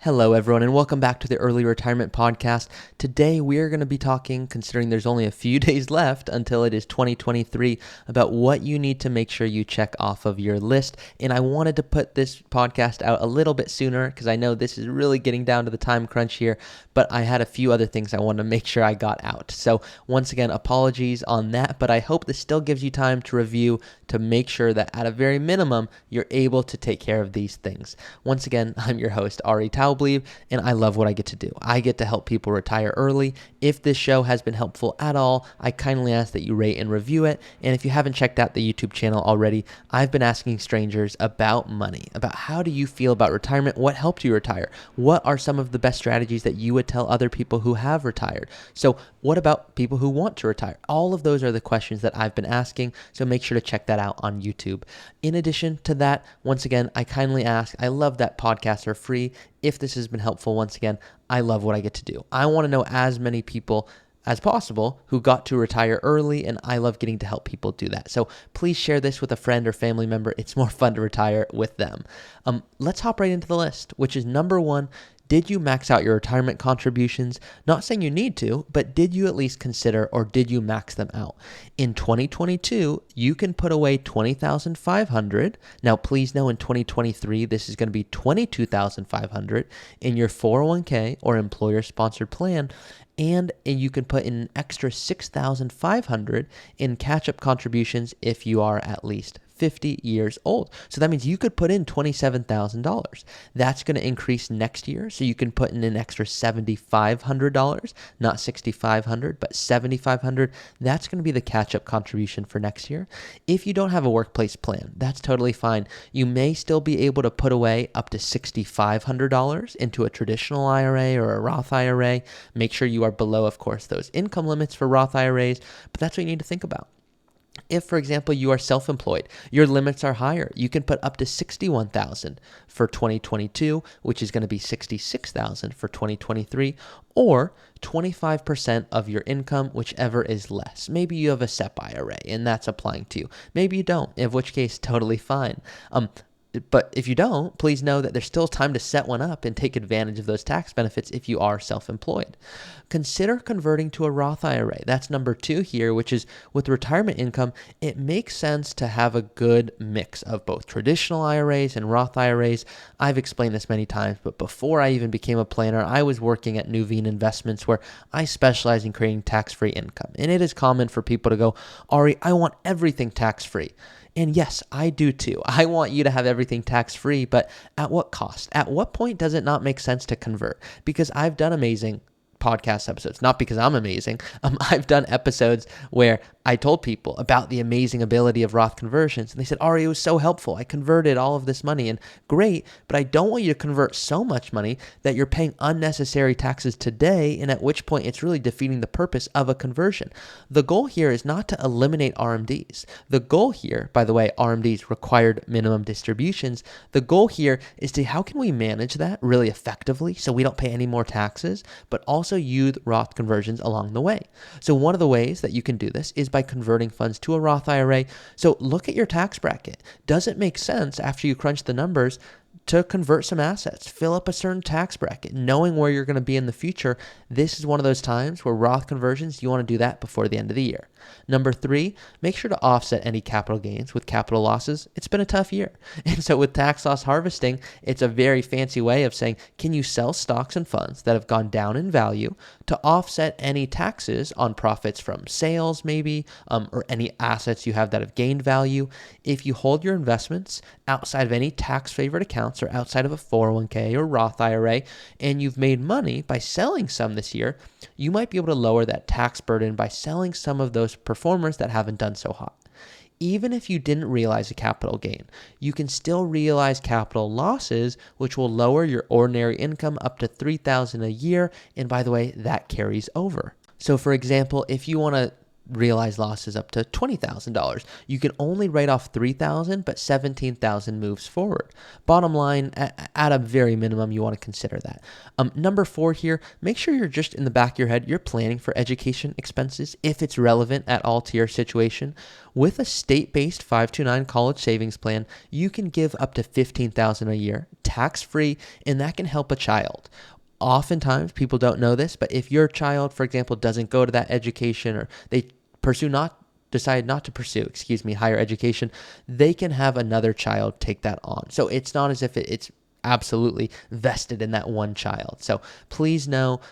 Hello, everyone, and welcome back to the Early Retirement Podcast. Today, we are going to be talking, considering there's only a few days left until it is 2023, about what you need to make sure you check off of your list. And I wanted to put this podcast out a little bit sooner because I know this is really getting down to the time crunch here, but I had a few other things I wanted to make sure I got out. So once again, apologies on that, but I hope this still gives you time to review to make sure that at a very minimum, you're able to take care of these things. Once again, I'm your host, Ari Taublieb, and I love what I get to do. I get to help people retire early. If this show has been helpful at all, I kindly ask that you rate and review it. And if you haven't checked out the YouTube channel already, I've been asking strangers about money, about how do you feel about retirement? What helped you retire? What are some of the best strategies that you would tell other people who have retired? So what about people who want to retire? All of those are the questions that I've been asking, so make sure to check that out on YouTube. In addition to that, once again, I kindly ask, I love that podcasts are free. If this has been helpful, once again, I love what I get to do. I want to know as many people as possible who got to retire early, and I love getting to help people do that. So please share this with a friend or family member. It's more fun to retire with them. Let's hop right into the list, which is number one. Did you max out your retirement contributions? Not saying you need to, but did you at least consider, or did you max them out? In 2022, you can put away $20,500. Now, please know in 2023, this is going to be $22,500 in your 401k or employer-sponsored plan. And you can put in an extra $6,500 in catch-up contributions if you are at least 50 years old. So that means you could put in $27,000. That's going to increase next year. So you can put in an extra $7,500, not $6,500, but $7,500. That's going to be the catch-up contribution for next year. If you don't have a workplace plan, that's totally fine. You may still be able to put away up to $6,500 into a traditional IRA or a Roth IRA. Make sure you are below, of course, those income limits for Roth IRAs, but that's what you need to think about. If, for example, you are self-employed, your limits are higher. You can put up to $61,000 for 2022, which is going to be $66,000 for 2023, or 25% of your income, whichever is less. Maybe you have a SEP IRA and that's applying to you. Maybe you don't, in which case, totally fine. But if you don't, please know that there's still time to set one up and take advantage of those tax benefits if you are self-employed. Consider converting to a Roth IRA. That's number two here, which is with retirement income, it makes sense to have a good mix of both traditional IRAs and Roth IRAs. I've explained this many times, but before I even became a planner, I was working at Nuveen Investments where I specialize in creating tax-free income. And it is common for people to go, Ari, I want everything tax-free. And yes, I do too. I want you to have everything tax-free, but at what cost? At what point does it not make sense to convert? Because I've done amazing podcast episodes, not because I'm amazing. I've done episodes where I told people about the amazing ability of Roth conversions, and they said, Ari, it was so helpful. I converted all of this money, and great, but I don't want you to convert so much money that you're paying unnecessary taxes today, and at which point it's really defeating the purpose of a conversion. The goal here is not to eliminate RMDs. The goal here, by the way, RMDs, required minimum distributions, the goal here is to how can we manage that really effectively so we don't pay any more taxes, but also use Roth conversions along the way. So one of the ways that you can do this is by converting funds to a Roth IRA. So look at your tax bracket. Does it make sense after you crunch the numbers to convert some assets, fill up a certain tax bracket, knowing where you're going to be in the future? This is one of those times where Roth conversions, you want to do that before the end of the year. Number three, make sure to offset any capital gains with capital losses. It's been a tough year. And so with tax loss harvesting, it's a very fancy way of saying, can you sell stocks and funds that have gone down in value to offset any taxes on profits from sales maybe, or any assets you have that have gained value? If you hold your investments outside of any tax favored accounts or outside of a 401k or Roth IRA, and you've made money by selling some this year, you might be able to lower that tax burden by selling some of those performers that haven't done so hot. Even if you didn't realize a capital gain, you can still realize capital losses, which will lower your ordinary income up to $3,000 a year. And by the way, that carries over. So for example, if you want to realized losses up to $20,000. You can only write off $3,000, but $17,000 moves forward. Bottom line, at a very minimum, you want to consider that. Number 4 here, make sure you're just in the back of your head, you're planning for education expenses if it's relevant at all to your situation. With a state-based 529 college savings plan, you can give up to $15,000 a year, tax-free, and that can help a child. Oftentimes, people don't know this, but if your child, for example, doesn't go to that education, or they decide not to pursue, higher education, they can have another child take that on. So it's not as if it's absolutely vested in that one child. So please know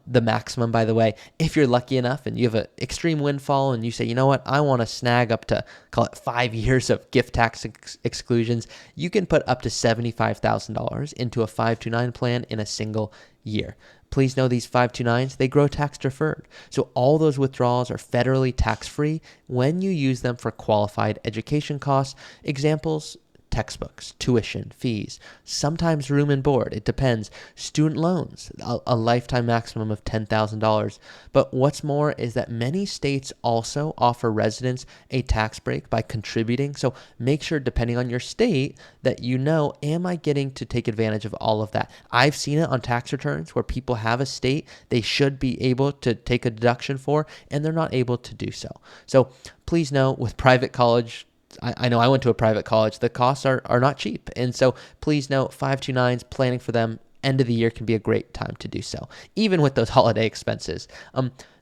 the maximum, by the way, if you're lucky enough and you have an extreme windfall and you say, you know what, I want to snag up to, call it 5 years of gift tax exclusions, you can put up to $75,000 into a 529 plan in a single year. Please know these 529s, they grow tax deferred. So all those withdrawals are federally tax-free when you use them for qualified education costs. Examples: textbooks, tuition, fees, sometimes room and board. It depends. Student loans, a lifetime maximum of $10,000. But what's more is that many states also offer residents a tax break by contributing. So make sure, depending on your state, that you know, am I getting to take advantage of all of that? I've seen it on tax returns where people have a state they should be able to take a deduction for, and they're not able to do so. So please know, with private college, I know I went to a private college, the costs are not cheap. And so please note, 529s, planning for them, end of the year can be a great time to do so, even with those holiday expenses.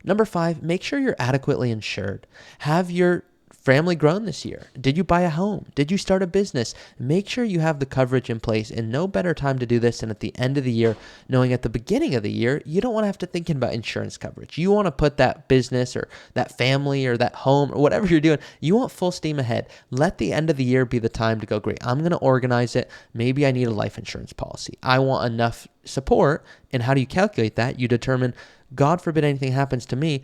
Number 5, make sure you're adequately insured. Have your family grown this year? Did you buy a home? Did you start a business? Make sure you have the coverage in place, and no better time to do this than at the end of the year, knowing at the beginning of the year, you don't want to have to think about insurance coverage. You want to put that business or that family or that home or whatever you're doing, you want full steam ahead. Let the end of the year be the time to go, great, I'm going to organize it. Maybe I need a life insurance policy. I want enough support. And how do you calculate that? You determine, God forbid anything happens to me,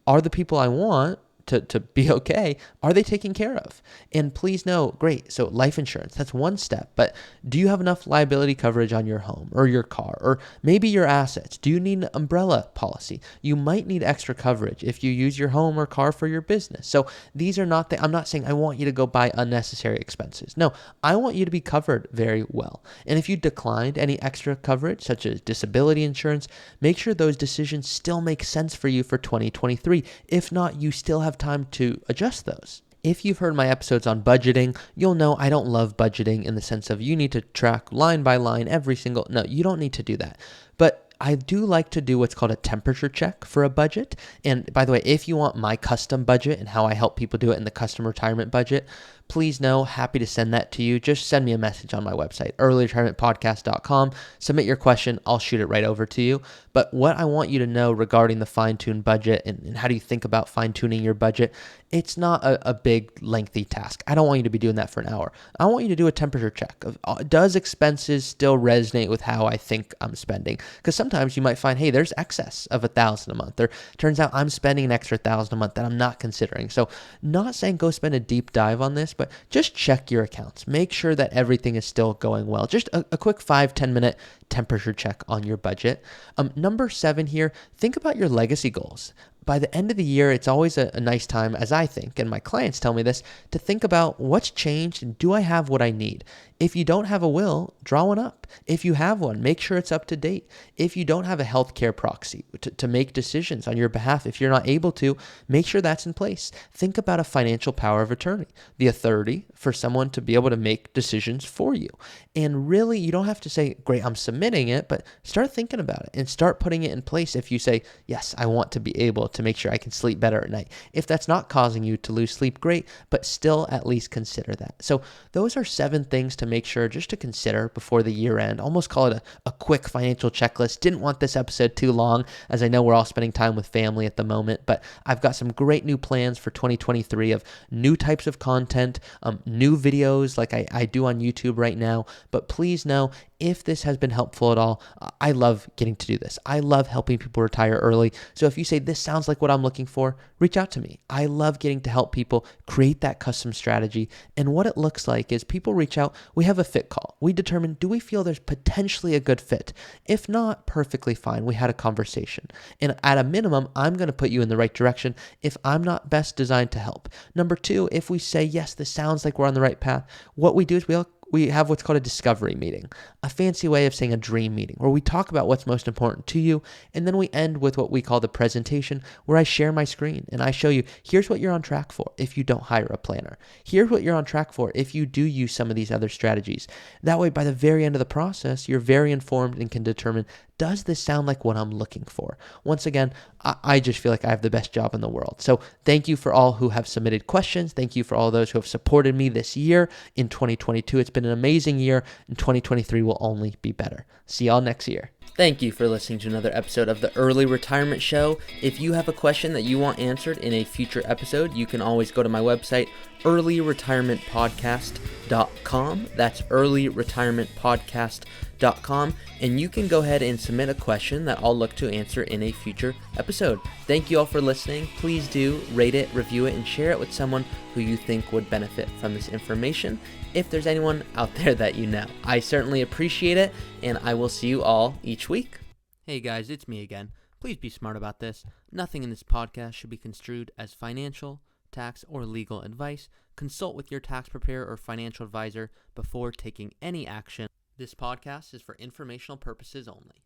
are the people I want to be okay, are they taken care of? And please know, great, so life insurance, that's one step, but do you have enough liability coverage on your home or your car or maybe your assets? Do you need an umbrella policy? You might need extra coverage if you use your home or car for your business. So these are not I'm not saying I want you to go buy unnecessary expenses. No, I want you to be covered very well. And if you declined any extra coverage, such as disability insurance, make sure those decisions still make sense for you for 2023. If not, you still have time to adjust those. If you've heard my episodes on budgeting, you'll know I don't love budgeting in the sense of you need to track line by line no, you don't need to do that. But I do like to do what's called a temperature check for a budget. And by the way, if you want my custom budget and how I help people do it in the custom retirement budget, please know, happy to send that to you. Just send me a message on my website, earlyretirementpodcast.com. Submit your question. I'll shoot it right over to you. But what I want you to know regarding the fine-tuned budget and how do you think about fine-tuning your budget, it's not a big, lengthy task. I don't want you to be doing that for an hour. I want you to do a temperature check of, does expenses still resonate with how I think I'm spending? Because sometimes you might find, hey, there's excess of $1,000 a month. Or turns out I'm spending an extra $1,000 a month that I'm not considering. So not saying go spend a deep dive on this, but just check your accounts. Make sure that everything is still going well. Just a quick 5-10 minute temperature check on your budget. Number 7 here, think about your legacy goals. By the end of the year, it's always a nice time, as I think, and my clients tell me this, to think about what's changed and do I have what I need? If you don't have a will, draw one up. If you have one, make sure it's up to date. If you don't have a healthcare proxy to make decisions on your behalf, if you're not able to, make sure that's in place. Think about a financial power of attorney, the authority for someone to be able to make decisions for you. And really, you don't have to say, great, I'm submitting it, but start thinking about it and start putting it in place if you say, yes, I want to be able to make sure I can sleep better at night. If that's not causing you to lose sleep, great, but still at least consider that. So those are 7 things to make sure just to consider before the year end. Almost call it a quick financial checklist. Didn't want this episode too long, as I know we're all spending time with family at the moment, but I've got some great new plans for 2023 of new types of content, new videos like I do on YouTube right now. But please know, if this has been helpful at all, I love getting to do this. I love helping people retire early. So if you say, this sounds like what I'm looking for, reach out to me. I love getting to help people create that custom strategy. And what it looks like is people reach out We have a fit call. We determine, do we feel there's potentially a good fit? If not, perfectly fine. We had a conversation. And at a minimum, I'm going to put you in the right direction if I'm not best designed to help. Number two, if we say, yes, this sounds like we're on the right path, what we do is we have what's called a discovery meeting, a fancy way of saying a dream meeting, where we talk about what's most important to you, and then we end with what we call the presentation, where I share my screen and I show you, here's what you're on track for if you don't hire a planner. Here's what you're on track for if you do use some of these other strategies. That way, by the very end of the process, you're very informed and can determine, does this sound like what I'm looking for? Once again, I just feel like I have the best job in the world. So thank you for all who have submitted questions. Thank you for all those who have supported me this year in 2022. It's been an amazing year, and 2023 will only be better. See y'all next year. Thank you for listening to another episode of the Early Retirement Show. If you have a question that you want answered in a future episode, you can always go to my website, earlyretirementpodcast.com. That's earlyretirementpodcast.com, and you can go ahead and submit a question that I'll look to answer in a future episode. Thank you all for listening. Please do rate it, review it, and share it with someone who you think would benefit from this information, if there's anyone out there that you know. I certainly appreciate it, and I will see you all each week. Hey guys, it's me again. Please be smart about this. Nothing in this podcast should be construed as financial, tax, or legal advice. Consult with your tax preparer or financial advisor before taking any action. This podcast is for informational purposes only.